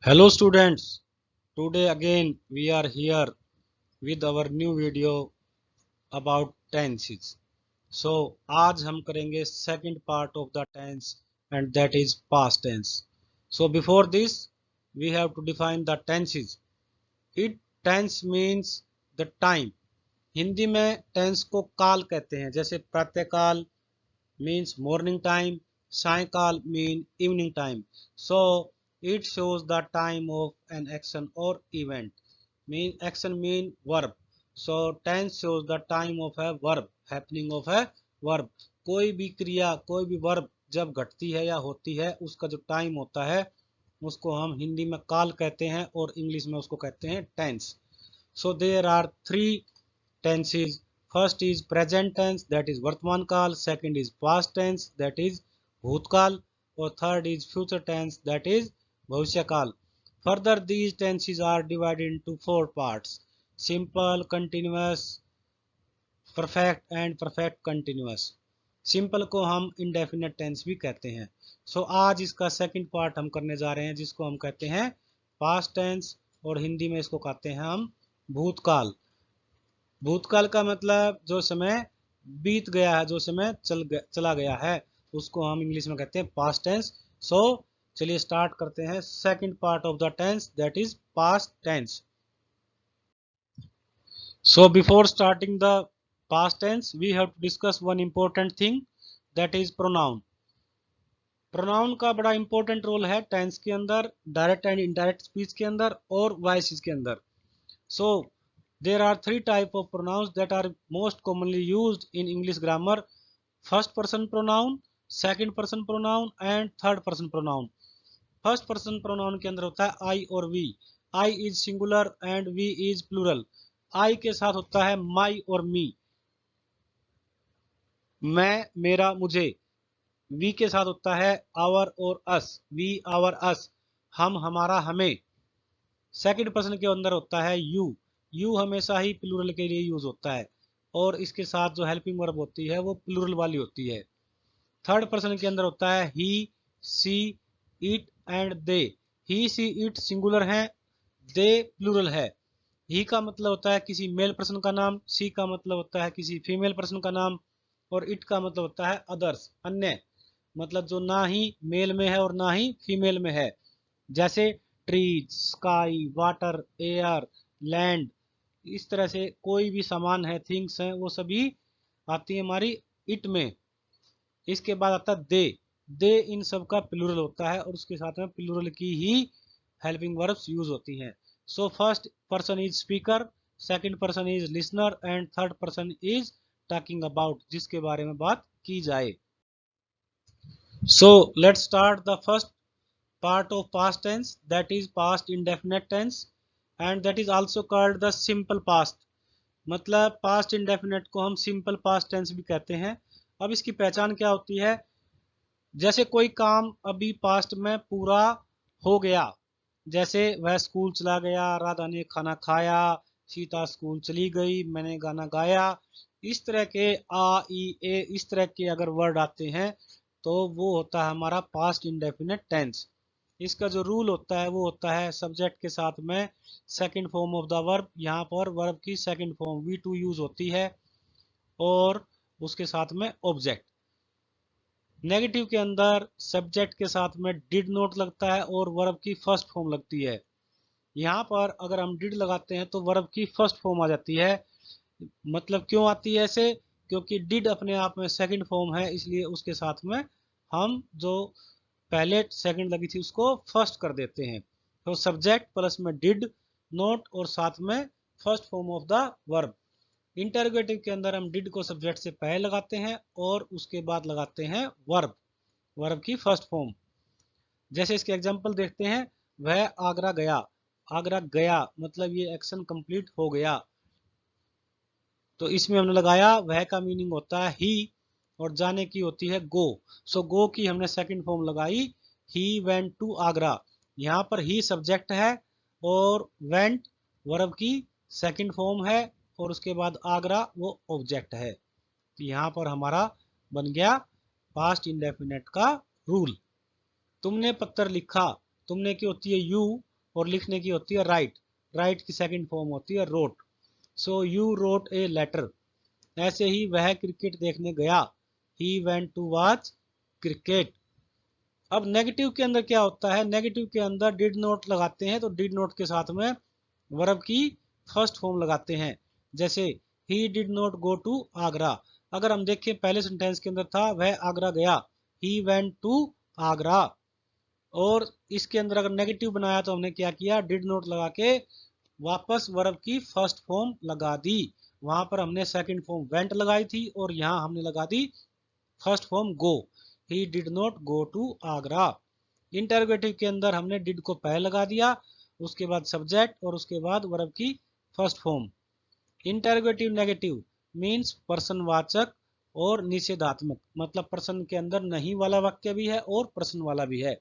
Hello students, today again we are here with our new video about tenses. So आज हम करेंगे second part of the tense and that is past tense. So before this we have to define the tenses. It tense means the time. Hindi में tense को काल कहते हैं, जैसे प्रातःकाल means morning time, सायकाल mean evening time. So it shows the time of an action or event. Mean action mean verb. So tense shows the time of a verb, happening of a verb. कोई भी क्रिया, कोई भी verb जब घटती है या होती है, उसका जो टाइम होता है उसको हम हिंदी में काल कहते हैं और इंग्लिश में उसको कहते हैं tense. So there are three tenses. First is present tense, that is Vartman Kal. Second is past tense, that is Bhutkal. Or third is future tense, that is Bhavishya Kal. Further, these tenses are divided into four parts: simple, continuous, perfect and perfect continuous. Simple को हम indefinite tense भी कहते हैं. सो आज इसका second part हम करने जा रहे हैं, जिसको हम कहते हैं पास्ट टेंस और हिंदी में इसको कहते हैं हम भूतकाल. भूतकाल का मतलब जो समय बीत गया है, जो समय चला गया है, उसको हम इंग्लिश में कहते हैं पास्ट टेंस. सो चलिए स्टार्ट करते हैं second part of the tense, that is past tense. So before starting the past tense we have to discuss one important thing, that is pronoun. Pronoun का बड़ा इंपॉर्टेंट रोल है tense के अंदर, direct and indirect speech के अंदर और voices के अंदर. सो there are three type of pronouns that are most commonly used in English grammar: first person pronoun, second person pronoun and third person pronoun. First person pronoun के अंदर होता है I और we. I is singular and we is plural. I के साथ होता है माई और मी, मैं, मेरा, मुझे. वी के साथ होता है आवर और अस, वी, आवर, अस, हम, हमारा, हमें. सेकंड पर्सन के अंदर होता है यू. यू हमेशा ही प्लूरल के लिए यूज होता है और इसके साथ जो हेल्पिंग वर्ब होती है वो प्लूरल वाली होती है. थर्ड पर्सन के अंदर होता है he, she, it and they. He, she, it singular है, दे प्लूरल है. ही का मतलब होता है किसी मेल पर्सन का नाम, सी का मतलब होता है किसी फीमेल पर्सन का नाम और इट का मतलब होता है अदर्स, अन्य. मतलब जो ना ही मेल में है और ना ही फीमेल में है. जैसे trees, sky, water, air, land. इस तरह से कोई भी सामान है, थिंग्स हैं, वो सभी आती है हमारी इट में. इसके बाद आता है दे. दे इन सब का प्लूरल होता है और उसके साथ में प्लूरल की ही हेल्पिंग वर्ब्स यूज होती हैं. So first person is speaker, second person is listener and third person is talking about, जिसके बारे में बात की जाए. So let's start the first part of past tense, that is past indefinite tense, and that is also called the simple past. मतलब past indefinite को हम simple past tense भी कहते हैं. अब इसकी पहचान क्या होती है? जैसे कोई काम अभी पास्ट में पूरा हो गया, जैसे वह स्कूल चला गया, राधा ने खाना खाया, सीता स्कूल चली गई, मैंने गाना गाया. इस तरह के आ, ई, ए, इस तरह के अगर वर्ड आते हैं तो वो होता है हमारा पास्ट इंडेफिनेट टेंस. इसका जो रूल होता है वो होता है सब्जेक्ट के साथ में second form of the verb. यहाँ पर वर्ब की second form V two use होती है और उसके साथ में ऑब्जेक्ट. नेगेटिव के अंदर सब्जेक्ट के साथ में डिड नॉट लगता है और वर्ब की फर्स्ट फॉर्म लगती है. यहाँ पर अगर हम डिड लगाते हैं तो वर्ब की फर्स्ट फॉर्म आ जाती है. मतलब क्यों आती है ऐसे? क्योंकि डिड अपने आप में सेकंड फॉर्म है, इसलिए उसके साथ में हम जो पहले सेकंड लगी थी उसको फर्स्ट कर देते हैं. तो सब्जेक्ट प्लस में डिड नॉट और साथ में first form of the verb. Interrogative के अंदर हम डिड को सब्जेक्ट से पहले लगाते हैं और उसके बाद लगाते हैं वर्ब, वर्ब की फर्स्ट फॉर्म. जैसे इसके एग्जांपल देखते हैं. वह आगरा गया. आगरा गया मतलब ये एक्शन कंप्लीट हो गया, तो इसमें हमने लगाया वह का मीनिंग होता है ही और जाने की होती है गो. सो गो की हमने सेकंड फॉर्म लगाई, ही वेंट टू आगरा. यहाँ पर ही सब्जेक्ट है और वेंट वर्ब की सेकंड फॉर्म है और उसके बाद आगरा वो ऑब्जेक्ट है. तो यहाँ पर हमारा बन गया पास्ट इंडेफिनेट का रूल. तुमने पत्र लिखा. तुमने की होती है यू और लिखने की होती है राइट। राइट की सेकंड फॉर्म होती है wrote. So you wrote a letter. ऐसे ही वह क्रिकेट देखने गया। He went to watch cricket. अब नेगेटिव के अंदर क्या होता है, नेगेटिव के अंदर डिड नॉट लगाते हैं तो डिड नॉट के साथ में वर्ब की फर्स्ट फॉर्म लगाते हैं। जैसे he did not go to Agra. अगर हम देखें पहले सेंटेंस के अंदर था वह आगरा गया, ही वेंट टू आगरा। और इसके अंदर अगर नेगेटिव बनाया तो हमने क्या किया, डिड नॉट लगा के वापस वर्ब की फर्स्ट फॉर्म लगा दी। वहां पर हमने सेकंड फॉर्म वेंट लगाई थी और यहां हमने लगा दी first form go. He did not go to Agra. Interrogative के अंदर हमने डिड को पहले लगा दिया, उसके बाद सब्जेक्ट और उसके बाद वर्ब की first form. Interrogative negative means प्रश्नवाचक और निषेधात्मक, मतलब प्रश्न के अंदर नहीं वाला वाक्य भी है और प्रश्न वाला भी है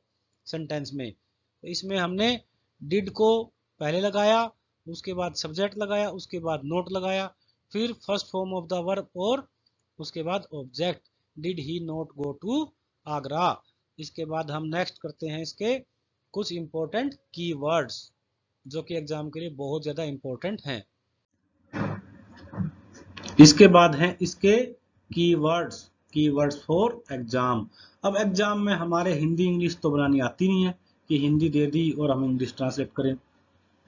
सेंटेंस में। तो इसमें हमने डिड को पहले लगाया, उसके बाद सब्जेक्ट लगाया, उसके बाद नोट लगाया, फिर first form of the verb और उसके बाद object. Did he not go to Agra. इसके बाद हम नेक्स्ट करते हैं इसके कुछ इंपॉर्टेंट कीवर्ड्स जो कि एग्जाम के लिए बहुत ज्यादा इंपॉर्टेंट हैं। इसके बाद हैं इसके कीवर्ड्स, कीवर्ड्स फॉर एग्जाम। अब एग्जाम में हमारे हिंदी इंग्लिश तो बनानी आती नहीं है कि हिंदी दे दी और हम इंग्लिश ट्रांसलेट करें।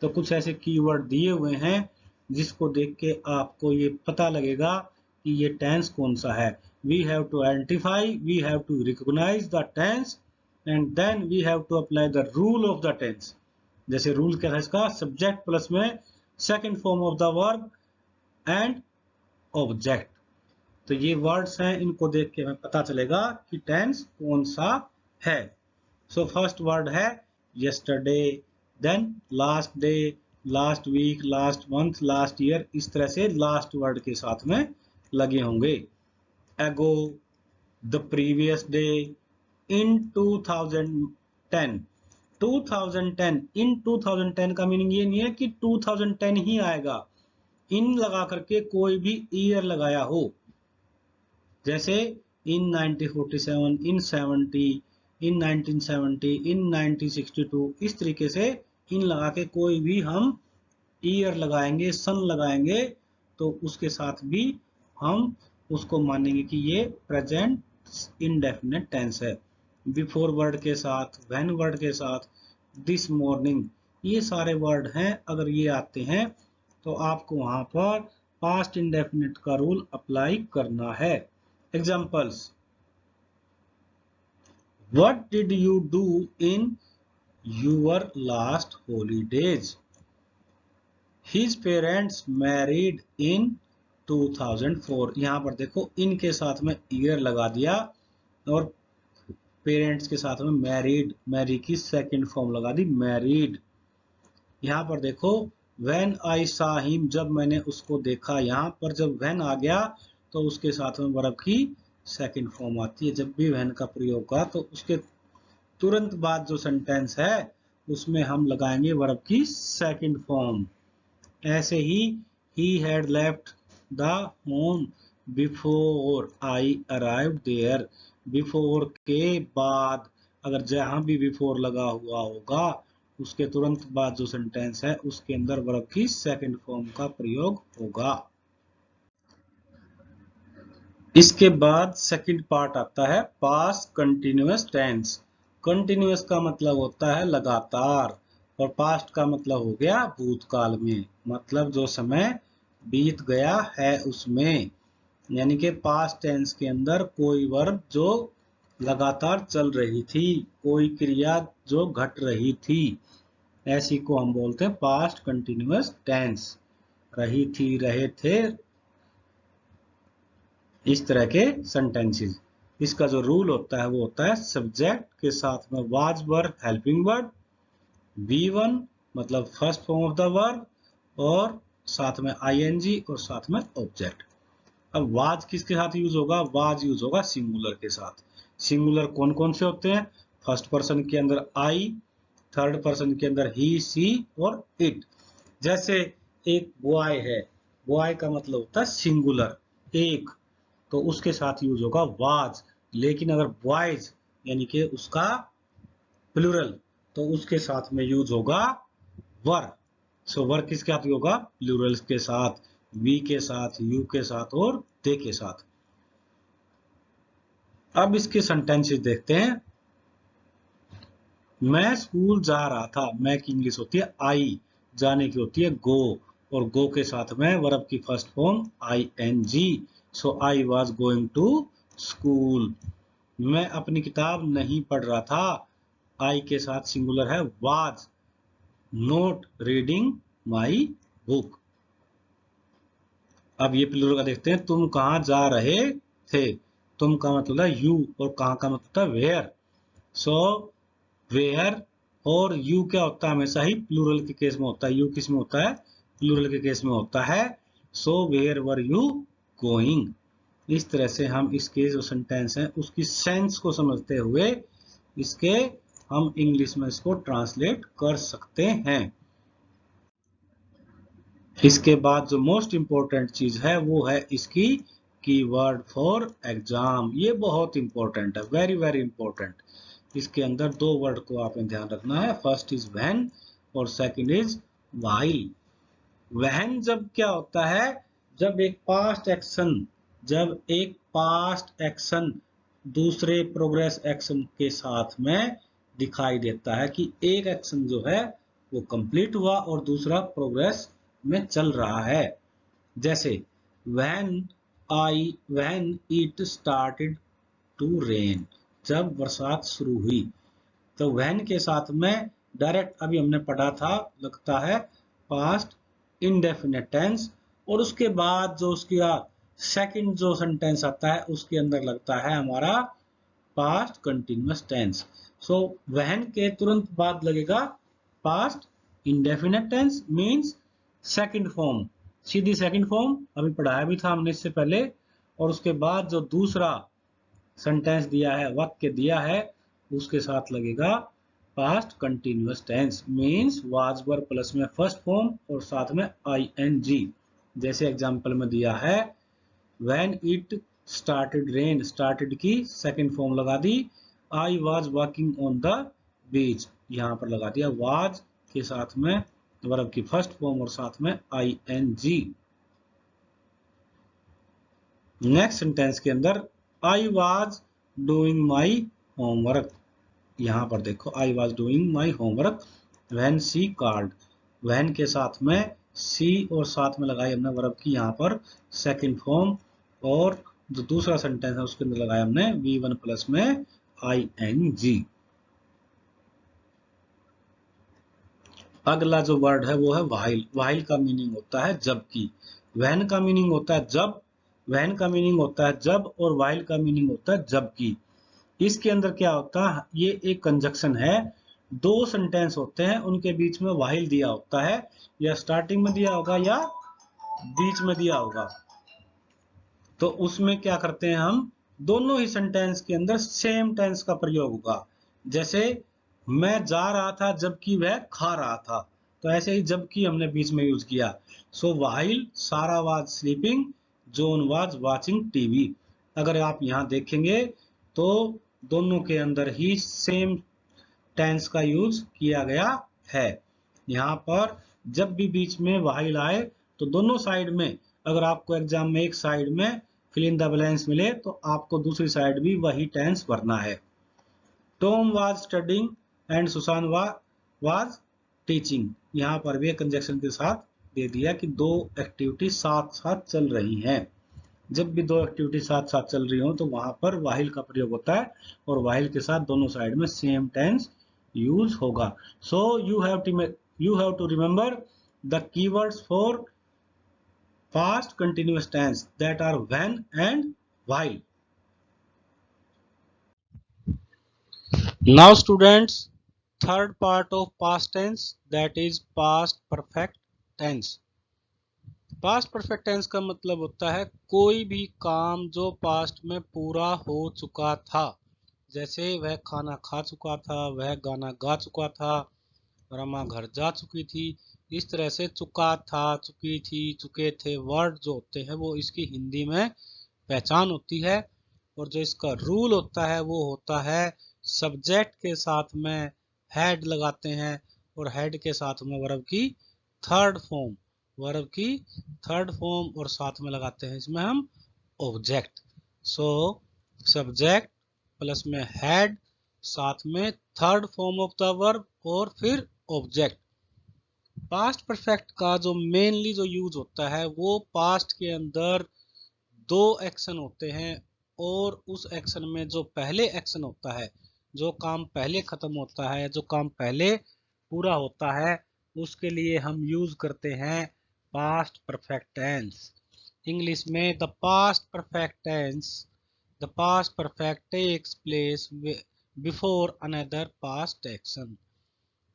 तो कुछ ऐसे कीवर्ड दिए हुए हैं जिसको देख के आपको ये पता लगेगा कि ये टेंस कौन सा है। We have to identify, we have to recognise the tense and then we have to apply the rule of the tense. जैसे रूल क्या है इसका, सब्जेक्ट प्लस में second form of the verb and object. तो ये words हैं, इनको देख के हमें पता चलेगा कि टेंस कौन सा है। सो फर्स्ट वर्ड है yesterday, then last day, last week, last month, last year, इस तरह से लास्ट वर्ड के साथ में लगे होंगे। एगो, द प्रीवियस डे, इन 2010। 2010, इन 2010 का मीनिंग ये नहीं है कि 2010 ही आएगा। इन लगा करके कोई भी ईयर लगाया हो, जैसे इन 1947, इन 70, इन 1970, इन 1962, इस तरीके से इन लगा के कोई भी हम ईयर लगाएंगे, सन लगाएंगे तो उसके साथ भी हम उसको मानेंगे कि ये प्रेजेंट इंडेफिनिट टेंस है। बिफोर वर्ड के साथ, व्हेन वर्ड के साथ, दिस मॉर्निंग, ये सारे वर्ड हैं। अगर ये आते हैं तो आपको वहां पर पास्ट इंडेफिनिट का रूल अप्लाई करना है। Examples, what did you do in your last holidays? His parents married in 2004। यहां पर देखो इन के साथ में ईयर लगा दिया और पेरेंट्स के साथ में मैरिड, मैरी की सेकंड फॉर्म लगा दी मैरिड। यहां पर देखो व्हेन आई सा हिम, जब मैंने उसको देखा। यहां पर जब व्हेन आ गया तो उसके साथ में वर्ब की सेकंड फॉर्म आती है। जब भी व्हेन का प्रयोग का तो उसके तुरंत बाद जो सेंटेंस है उसमें हम लगाएंगे वर्ब की सेकंड फॉर्म। ऐसे ही had left the home before I arrived there. Before के बाद, अगर जहां भी बिफोर लगा हुआ होगा उसके तुरंत बाद जो सेंटेंस है उसके अंदर वर्ब की सेकंड फॉर्म का प्रयोग होगा। इसके बाद सेकंड पार्ट आता है पास्ट कंटिन्यूअस टेंस। कंटिन्यूअस का मतलब होता है लगातार और पास्ट का मतलब हो गया भूतकाल में, मतलब जो समय बीत गया है उसमें। यानी कि पास्ट टेंस के अंदर कोई वर्ब जो लगातार चल रही थी, कोई क्रिया जो घट रही थी, ऐसी को हम बोलते हैं पास्ट कंटिन्यूअस टेंस। रही थी, रहे थे, इस तरह के सेंटेंसेस। इसका जो रूल होता है वो होता है सब्जेक्ट के साथ में was verb helping word, V1 मतलब first form of the verb और साथ में आईएनजी और साथ में ऑब्जेक्ट। अब वाज किसके साथ यूज होगा? वाज यूज होगा सिंगुलर के साथ। सिंगुलर कौन कौन से होते हैं? फर्स्ट पर्सन के अंदर आई, थर्ड पर्सन के अंदर ही, सी और इट। जैसे एक बॉय है, बॉय का मतलब होता है सिंगुलर, एक, तो उसके साथ यूज होगा वाज। लेकिन अगर बॉयज यानी कि उसका प्लूरल तो उसके साथ में यूज होगा वर। सो वर किसके साथ होगा? प्लूरल्स के साथ, वी के साथ, यू के साथ और दे के साथ। अब इसके सेंटेंसेस देखते हैं। मैं स्कूल जा रहा था, मैं की इंग्लिश होती है आई, जाने की होती है गो, और गो के साथ में वर्ब की first form I N G. So I was going to school. मैं अपनी किताब नहीं पढ़ रहा था, आई के साथ सिंगुलर है was not reading my book. अब ये प्लूरल का देखते हैं। तुम कहाँ जा रहे थे? तुम का मतलब है यू, और कहाँ का मतलब है वेयर। सो वेयर और यू क्या होता है? हमेशा ही प्लूरल के केस में होता है। यू किस में होता है? प्लूरल के केस में होता है। So where were you going. इस तरह से हम इसके जो सेंटेंस है उसकी सेंस को समझते हुए इसके हम इंग्लिश में इसको ट्रांसलेट कर सकते हैं। इसके बाद जो मोस्ट इंपॉर्टेंट चीज है वो है इसकी कीवर्ड फॉर एग्जाम। ये बहुत इंपॉर्टेंट है, वेरी वेरी इंपॉर्टेंट। इसके अंदर दो वर्ड को आपने ध्यान रखना है। फर्स्ट इज व्हेन और सेकंड इज व्हाइल। व्हेन जब क्या होता है? जब एक पास्ट एक्शन दूसरे प्रोग्रेस एक्शन के साथ में दिखाई देता है कि एक एक्शन जो है वो कंप्लीट हुआ और दूसरा प्रोग्रेस में चल रहा है। जैसे when it started to rain, जब बरसात शुरू हुई। तो when के साथ में डायरेक्ट अभी हमने पढ़ा था लगता है पास्ट इंडेफिनिट टेंस, और उसके बाद जो उसका सेकंड जो सेंटेंस आता है उसके अंदर लगता है हमारा past continuous tense. So when के तुरंत बाद लगेगा past indefinite tense means second form, सीधी सेकंड फॉर्म, अभी पढ़ाया भी था हमने इससे पहले। और उसके बाद जो दूसरा सेंटेंस दिया है, वाक्य दिया है, उसके साथ लगेगा past continuous tense means was were plus में फर्स्ट फॉर्म और साथ में आई एन जी। जैसे एग्जांपल में दिया है when it started rain, started की सेकंड फॉर्म लगा दी। I was walking on the beach, यहां पर लगा दिया वाज के साथ में वर्ब की फर्स्ट फॉर्म और साथ में I N G. Next sentence के अंदर I was doing my homework, यहां पर देखो I was doing my homework when she called. When के साथ में सी और साथ में लगाई हमने वर्ब की यहां पर सेकंड फॉर्म, और जो दूसरा सेंटेंस है उसके अंदर लगाया हमने वी वन प्लस में आई एन जी। अगला जो वर्ड है वो है व्हाइल। व्हाइल का मीनिंग होता है जबकि। व्हेन का मीनिंग होता है जब, व्हेन का मीनिंग होता है जब, और व्हाइल का मीनिंग होता है जबकि। इसके अंदर क्या होता है? ये एक कंजक्शन है, दो सेंटेंस होते हैं उनके बीच में व्हाइल दिया होता है, या स्टार्टिंग में दिया होगा या बीच में दिया होगा। तो उसमें क्या करते हैं हम, दोनों ही सेंटेंस के अंदर सेम टेंस का प्रयोग होगा। जैसे मैं जा रहा था जबकि वह खा रहा था, तो ऐसे ही जबकि हमने बीच में यूज किया। सो व्हाइल सारा was sleeping, John was watching TV. अगर आप यहां देखेंगे तो दोनों के अंदर ही सेम टेंस का यूज किया गया है। यहाँ पर जब भी बीच में व्हाइल आए तो दोनों साइड में, अगर आपको एग्जाम में एक साइड में फिल इन द ब्लैंक्स मिले तो आपको दूसरी साइड भी वही टेंस भरना है। Tom was studying and Susan was teaching, यहाँ पर भी कंजक्शन के साथ दे दिया कि दो एक्टिविटी साथ साथ चल रही हैं। जब भी दो एक्टिविटी साथ साथ चल रही हो तो वहां पर व्हाइल का प्रयोग होता है, और व्हाइल के साथ दोनों साइड में सेम टेंस यूज होगा। So you have to remember the keywords for past continuous tense that are when and while. Now students, third part of past tense, that is past perfect tense. Past perfect tense का मतलब होता है कोई भी काम जो past में पूरा हो चुका था। जैसे वह खाना खा चुका था, वह गाना गा चुका था, रमा घर जा चुकी थी। इस तरह से चुका था, चुकी थी, चुके थे वर्ड जो होते हैं वो इसकी हिंदी में पहचान होती है। और जो इसका रूल होता है वो होता है सब्जेक्ट के साथ में हैड लगाते हैं और हैड के साथ में वर्ब की थर्ड फॉर्म, वर्ब की थर्ड फॉर्म, और साथ में लगाते हैं इसमें हम ऑब्जेक्ट। सो सब्जेक्ट प्लस में हैड, साथ में third form of the verb और फिर ऑब्जेक्ट। पास्ट परफेक्ट का जो मेनली जो यूज होता है वो पास्ट के अंदर दो एक्शन होते हैं, और उस एक्शन में जो पहले एक्शन होता है, जो काम पहले खत्म होता है, जो काम पहले पूरा होता है, उसके लिए हम यूज करते हैं पास्ट परफेक्ट टेंस। इंग्लिश में the past perfect tense, the past perfect takes place before another past action.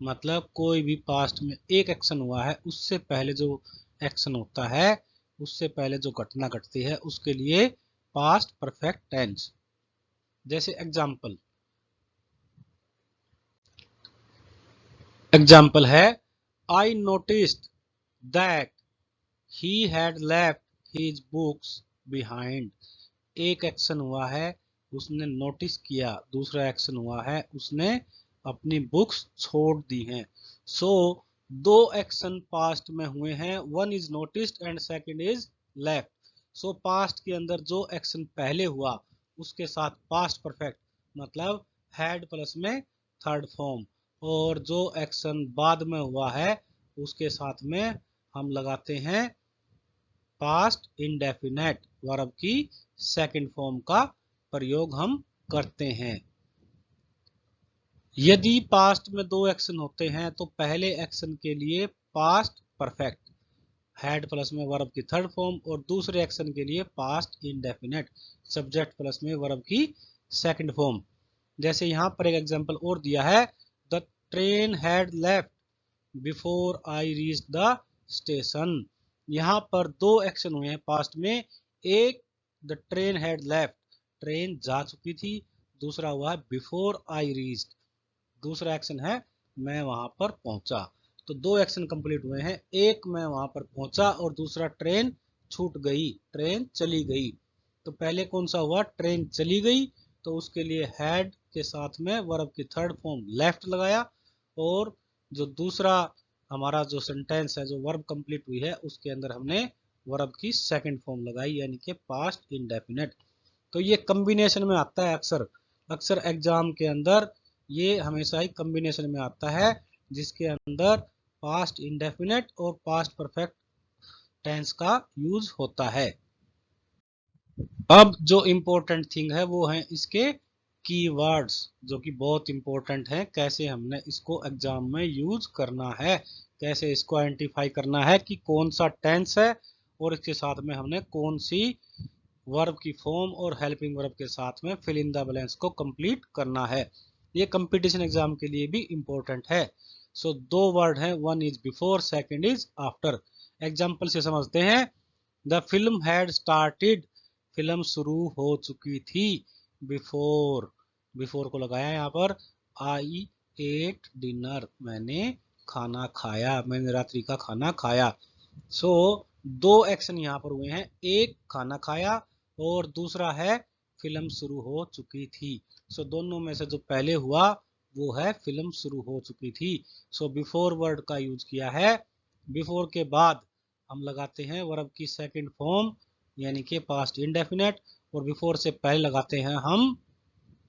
मतलब कोई भी पास्ट में एक एक्शन हुआ है, उससे पहले जो एक्शन होता है, उससे पहले जो घटना घटती है, उसके लिए पास्ट परफेक्ट टेंस। जैसे एग्जाम्पल है, I noticed that he had left his books behind. एक एक्शन हुआ है, उसने नोटिस किया, दूसरा एक्शन हुआ है, उसने अपनी बुक्स छोड़ दी हैं। सो दो एक्शन पास्ट में हुए हैं, one is noticed and second is left. So past के अंदर जो एक्शन पहले हुआ उसके साथ पास्ट परफेक्ट, मतलब हैड प्लस में थर्ड फॉर्म, और जो एक्शन बाद में हुआ है उसके साथ में हम लगाते हैं पास्ट इंडेफिनेट, वर्ब की सेकंड फॉर्म का प्रयोग हम करते हैं। यदि पास्ट में दो एक्शन होते हैं तो पहले एक्शन के लिए पास्ट परफेक्ट हैड प्लस में वर्ब की थर्ड फॉर्म, और दूसरे एक्शन के लिए पास्ट इंडेफिनेट सब्जेक्ट प्लस में वर्ब की सेकंड फॉर्म। जैसे यहां पर एक एग्जांपल और दिया है, the train had left before I reach the station. यहाँ पर दो एक्शन हुए हैं पास्ट में, एक the train had left, train जा चुकी थी, दूसरा हुआ है बिफोर आई रीच्ड, दूसरा एक्शन है मैं वहां पर पहुंचा। तो दो एक्शन कंप्लीट हुए हैं, एक मैं वहां पर पहुंचा और दूसरा ट्रेन छूट गई, ट्रेन चली गई। तो पहले कौन सा हुआ, ट्रेन चली गई, तो उसके लिए हैड के साथ में वर्ब की थर्ड फॉर्म लेफ्ट लगाया, और जो दूसरा हमारा जो सेंटेंस है, जो वर्ब कंप्लीट हुई है, उसके अंदर हमने वर्ब की सेकंड फॉर्म लगाई, यानी कि पास्ट इंडेफिनेट। तो ये कॉम्बिनेशन में आता है, अक्सर अक्सर एग्जाम के अंदर ये हमेशा ही कॉम्बिनेशन में आता है, जिसके अंदर पास्ट इंडेफिनेट और पास्ट परफेक्ट टेंस का यूज होता है। अब जो इम्पोर्टेंट थिंग है वो है इसके कीवर्ड्स, जो कि बहुत इंपॉर्टेंट है, कैसे हमने इसको एग्जाम में यूज करना है, कैसे इसको आइडेंटिफाई करना है कि कौन सा टेंस है, और इसके साथ में हमने कौन सी वर्ब की फॉर्म और हेल्पिंग वर्ब के साथ में फिल इन द ब्लैंक्स को कंप्लीट करना है। ये कंपटीशन एग्जाम के लिए भी इंपॉर्टेंट है। सो दो वर्ड हैं, one is before, second is after. Example से समझते हैं, the film had started, film शुरू हो चुकी थी, बिफोर, बिफोर को लगाया यहाँ पर, आई एट डिनर, मैंने खाना खाया, मैंने रात्रि का खाना खाया। सो दो एक्शन यहाँ पर हुए हैं, एक खाना खाया और दूसरा है फिल्म शुरू हो चुकी थी। सो दोनों में से जो पहले हुआ वो है फिल्म शुरू हो चुकी थी। सो बिफोर वर्ड का यूज किया है, बिफोर के बाद हम लगाते हैं वर्ब की सेकंड फॉर्म, यानी कि पास्ट इंडेफिनेट, और बिफोर से पहले लगाते हैं हम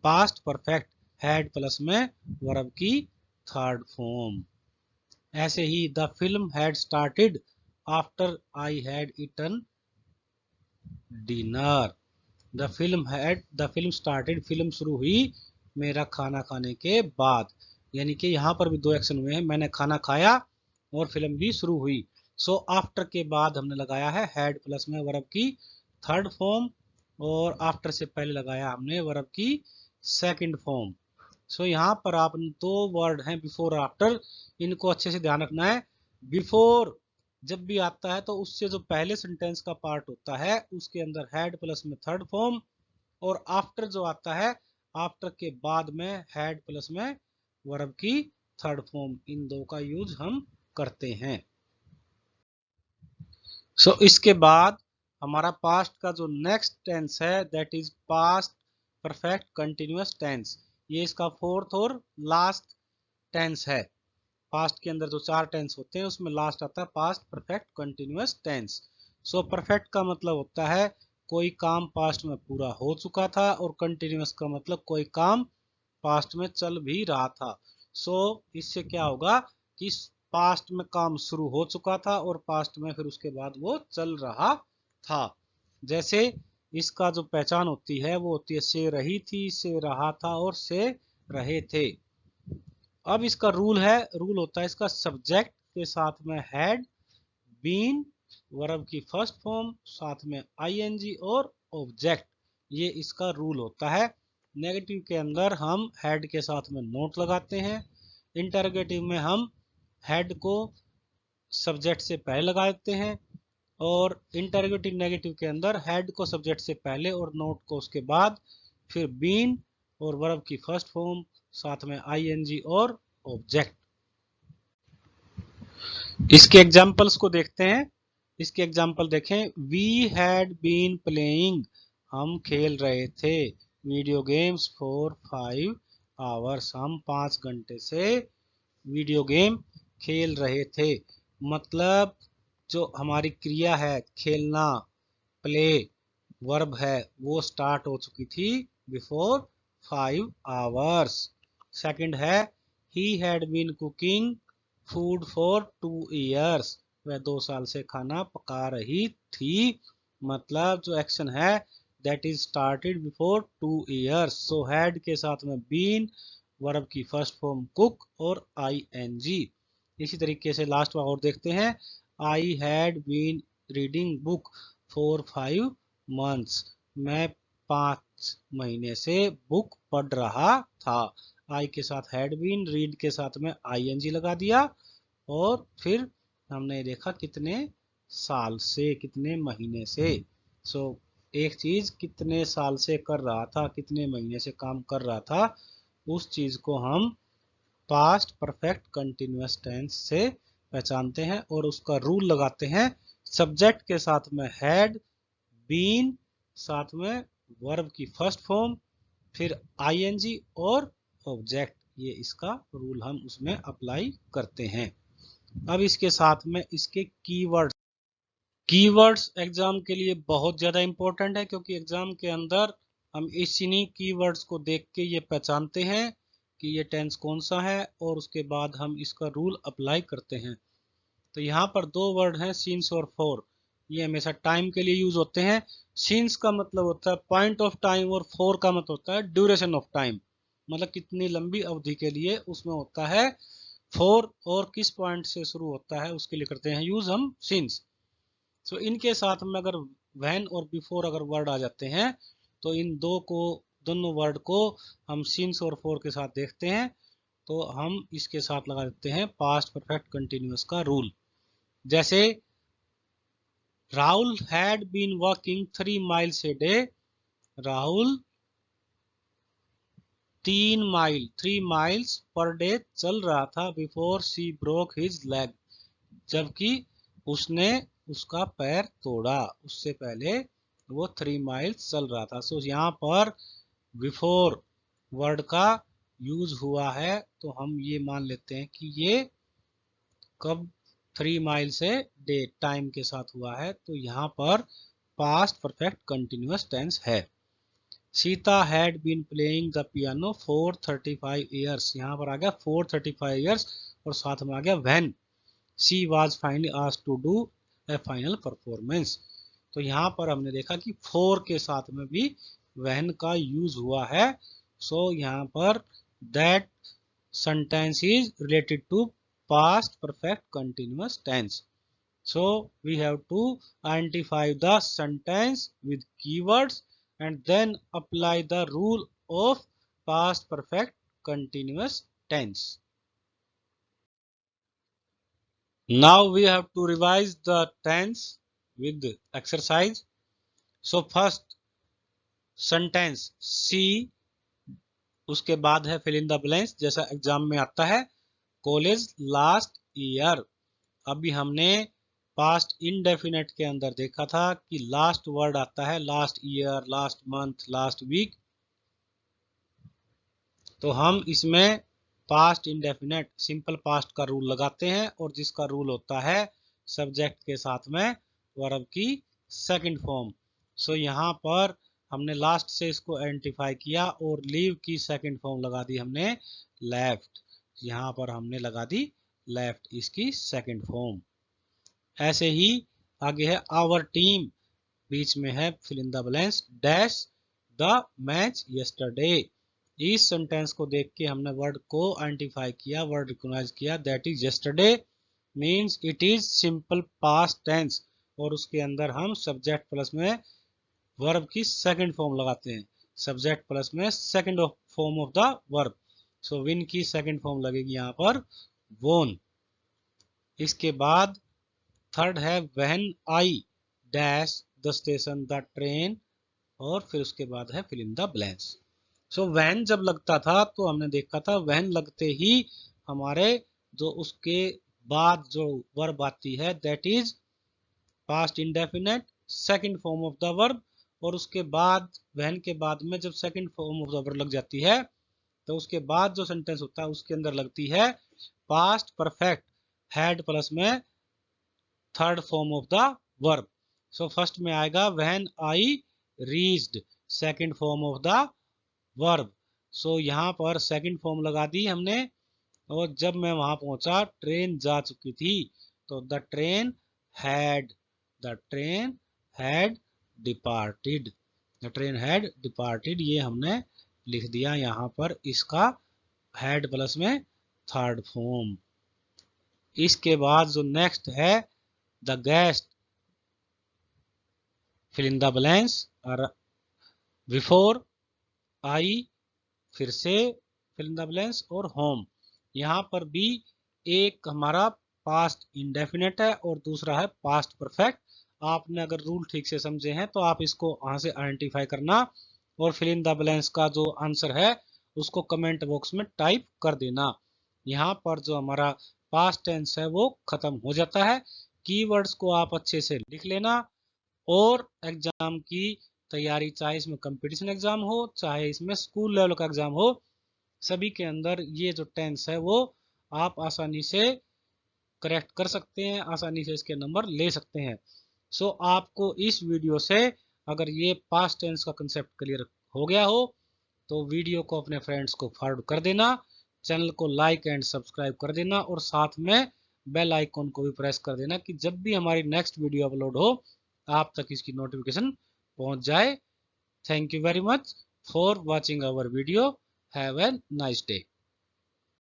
पास्ट परफेक्ट हैड प्लस में वर्ब की थर्ड फॉर्म। ऐसे ही the film had started after I had eaten dinner, the film started, film शुरू हुई मेरा खाना खाने के बाद, यानी कि यहाँ पर भी दो एक्शन हुए हैं, मैंने खाना खाया और फिल्म भी शुरू हुई। सो आफ्टर के बाद हमने लगाया है हैड प्लस में वर्ब की थर्ड फॉर्म, और आफ्टर से पहले लगाया हमने वर्ब की सेकंड फॉर्म। सो यहाँ पर आप दो वर्ड हैं बिफोर और आफ्टर, इनको अच्छे से ध्यान रखना है। बिफोर जब भी आता है तो उससे जो पहले सेंटेंस का पार्ट होता है उसके अंदर हैड प्लस में थर्ड फॉर्म, और आफ्टर जो आता है, आफ्टर के बाद में हैड प्लस में वर्ब की थर्ड फॉर्म, इन दो का यूज हम करते हैं। इसके बाद हमारा पास्ट का जो नेक्स्ट टेंस है that is past perfect continuous tense, ये इसका फोर्थ और लास्ट टेंस है। पास्ट के अंदर जो 4 टेंस होते हैं उसमें लास्ट आता है past perfect continuous tense. So perfect का मतलब होता है कोई काम पास्ट में पूरा हो चुका था, और कंटिन्यूअस का मतलब कोई काम पास्ट में चल भी रहा था। सो इससे क्या होगा कि पास्ट में काम शुरू हो चुका था और पास्ट में फिर उसके बाद वो चल रहा था। जैसे इसका जो पहचान होती है वो होती है से रही थी, से रहा था और से रहे थे। अब इसका रूल है, रूल होता है इसका सब्जेक्ट के साथ में हैड बीन, वर्ब की फर्स्ट फॉर्म, साथ में आईएनजी और ऑब्जेक्ट, ये इसका रूल होता है। नेगेटिव के अंदर हम हेड के साथ में नोट लगाते हैं, इंटरोगेटिव में हम हेड को सब्जेक्ट से पहले लगा देते हैं, और इंटरोगेटिव नेगेटिव के अंदर हेड को सब्जेक्ट से पहले और नोट को उसके बाद, फिर बीन और वर्ब की फर्स्ट फॉर्म, साथ में आईएनजी और ऑब्जेक्ट। इसके एग्जाम्पल्स को देखते हैं। इसके एग्जाम्पल देखें। वी हैड बीन प्लेइंग, हम खेल रहे थे, वीडियो गेम्स फॉर 5 आवर्स, हम 5 घंटे से वीडियो गेम खेल रहे थे। मतलब जो हमारी क्रिया है खेलना, प्ले, वर्ब है, वो स्टार्ट हो चुकी थी बिफोर 5 आवर्स। सेकंड है he had been cooking food for 2 years, वह 2 साल से खाना पका रही थी। मतलब जो एक्शन है that is started before 2 years. So had के साथ में बीन, वर्ब की फर्स्ट फॉर्म कुक और आईएनजी। इसी तरीके से लास्ट वाला और देखते हैं। I had been reading book for 5 months, मैं 5 महीने से बुक पढ़ रहा था। आई के साथ हैड बीन, रीड के साथ में आईएनजी लगा दिया, और फिर हमने देखा कितने साल से, कितने महीने से। सो एक चीज कितने साल से कर रहा था, कितने महीने से काम कर रहा था, उस चीज को हम पास्ट परफेक्ट कंटिन्यूअस टेंस से पहचानते हैं, और उसका रूल लगाते हैं। सब्जेक्ट के साथ में हैड बीन, साथ में वर्ब की फर्स्ट फॉर्म, फिर आईएनजी और ऑब्जेक्ट, ये इसका रूल हम उसमें अप्लाई करते हैं। अब इसके साथ में इसके कीवर्ड्स। कीवर्ड्स एग्जाम के लिए बहुत ज़्यादा इंपॉर्टेंट है, क्योंकि एग्जाम के अंदर हम इन्हीं कीवर्ड्स को देख के ये पहचानते हैं कि ये टेंस कौन सा है, और उसके बाद हम इसका रूल अप्लाई करते हैं। तो यहाँ पर 2 वर्ड हैं सिंस और फॉर, ये हमेशा टाइम के लिए यूज होते हैं। सिंस का मतलब होता है पॉइंट ऑफ टाइम, और फॉर का मतलब होता है ड्यूरेशन ऑफ टाइम, मतलब कितनी लंबी अवधि के लिए उसमें होता है। फॉर और किस पॉइंट से शुरू होता है उसके लिए करते हैं यूज हम सिंस। सो इनके साथ में अगर व्हेन और बिफोर अगर वर्ड आ जाते हैं, तो इन दोनों वर्ड को हम सिंस और फॉर के साथ देखते हैं, तो हम इसके साथ लगा देते हैं पास्ट परफेक्ट कंटिन्यूअस का रूल। जैसे Rahul had been walking 3 miles a day, Rahul 3 miles per day चल रहा था before she broke his leg, जबकि उसने उसका पैर तोड़ा, उससे पहले वो 3 miles चल रहा था। सो यहाँ पर बिफोर वर्ड का यूज हुआ है, तो हम ये मान लेते हैं कि ये कब 3 माइल से डे टाइम के साथ हुआ है, तो यहाँ पर पास्ट परफेक्ट कंटिन्यूअस टेंस है। Sita had been playing the piano for 35 years, यहाँ पर आ गया 435 ईयर्स, और साथ में आ गया when she was finally asked to do a final performance. तो यहाँ पर हमने देखा कि फोर के साथ में भी व्हेन का यूज हुआ है। सो यहाँ पर that sentence is related to past perfect continuous tense. So we have to identify the sentence with keywords and then apply the rule of past perfect continuous tense. Now we have to revise the tense with exercise. So first sentence see, उसके बाद है fill in the blanks, जैसा exam में आता है college last year. अभी हमने past indefinite के अंदर देखा था कि लास्ट वर्ड आता है last year, last month, last week. तो हम इसमें पास्ट इंडेफिनेट सिंपल पास्ट का रूल लगाते हैं और जिसका रूल होता है सब्जेक्ट के साथ में वर्ब की सेकंड फॉर्म। सो यहाँ पर हमने लास्ट से इसको आइडेंटिफाई किया और लीव की सेकंड फॉर्म लगा दी हमने लेफ्ट। यहाँ पर हमने लगा दी लेफ्ट इसकी सेकंड फॉर्म। ऐसे ही आगे है आवर टीम, बीच में है fill in the blanks dash the match yesterday. इस सेंटेंस को देख के हमने वर्ड को आइडेंटिफाई किया, वर्ड रिकॉग्नाइज किया, that is yesterday means it is simple past tense और उसके अंदर हम सब्जेक्ट प्लस में वर्ब की सेकंड फॉर्म लगाते हैं, सब्जेक्ट प्लस में second form of the verb. So win की सेकंड फॉर्म लगेगी यहाँ पर वोन। इसके बाद थर्ड है when I dash the station the train और फिर उसके बाद है fill in the blanks. So when जब लगता था तो हमने देखा था व्हेन लगते ही हमारे जो उसके बाद जो वर्ब आती है that is past indefinite second form of the verb और उसके बाद व्हेन के बाद में जब second form of the verb लग जाती है तो उसके बाद जो सेंटेंस होता है उसके अंदर लगती है पास्ट परफेक्ट हैड प्लस में third form of the verb. So first में आएगा when I reached second form of the verb. So यहाँ पर सेकंड फॉर्म लगा दी हमने और जब मैं वहां पहुंचा ट्रेन जा चुकी थी तो the train had departed, the train had departed ये हमने लिख दिया यहाँ पर इसका हैड प्लस में थर्ड फॉर्म। इसके बाद जो नेक्स्ट है the guest fill in the blanks और बिफोर आई फिर से फिल इन द ब्लैंक्स और होम। यहाँ पर भी एक हमारा पास्ट इंडेफिनेट है और दूसरा है पास्ट परफेक्ट। आपने अगर रूल ठीक से समझे हैं तो आप इसको वहां से आइडेंटिफाई करना और फिल इन द ब्लैंक्स का जो आंसर है उसको कमेंट बॉक्स में टाइप कर देना। यहाँ पर जो हमारा पास्ट टेंस है वो खत्म हो जाता है। कीवर्ड्स को आप अच्छे से लिख लेना और एग्जाम की तैयारी, चाहे इसमें कंपटीशन एग्जाम हो चाहे इसमें स्कूल लेवल का एग्जाम हो, सभी के अंदर ये जो टेंस है वो आप आसानी से करेक्ट कर सकते हैं, आसानी से इसके नंबर ले सकते हैं। सो आपको इस वीडियो से अगर ये पास्ट टेंस का कंसेप्ट क्लियर हो गया हो तो वीडियो को अपने फ्रेंड्स को फॉरवर्ड कर देना, चैनल को लाइक एंड सब्सक्राइब कर देना और साथ में बेल आइकॉन को भी प्रेस कर देना कि जब भी हमारी नेक्स्ट वीडियो अपलोड हो आप तक इसकी नोटिफिकेशन पहुंच जाए। Thank you very much for watching our video. Have a nice day.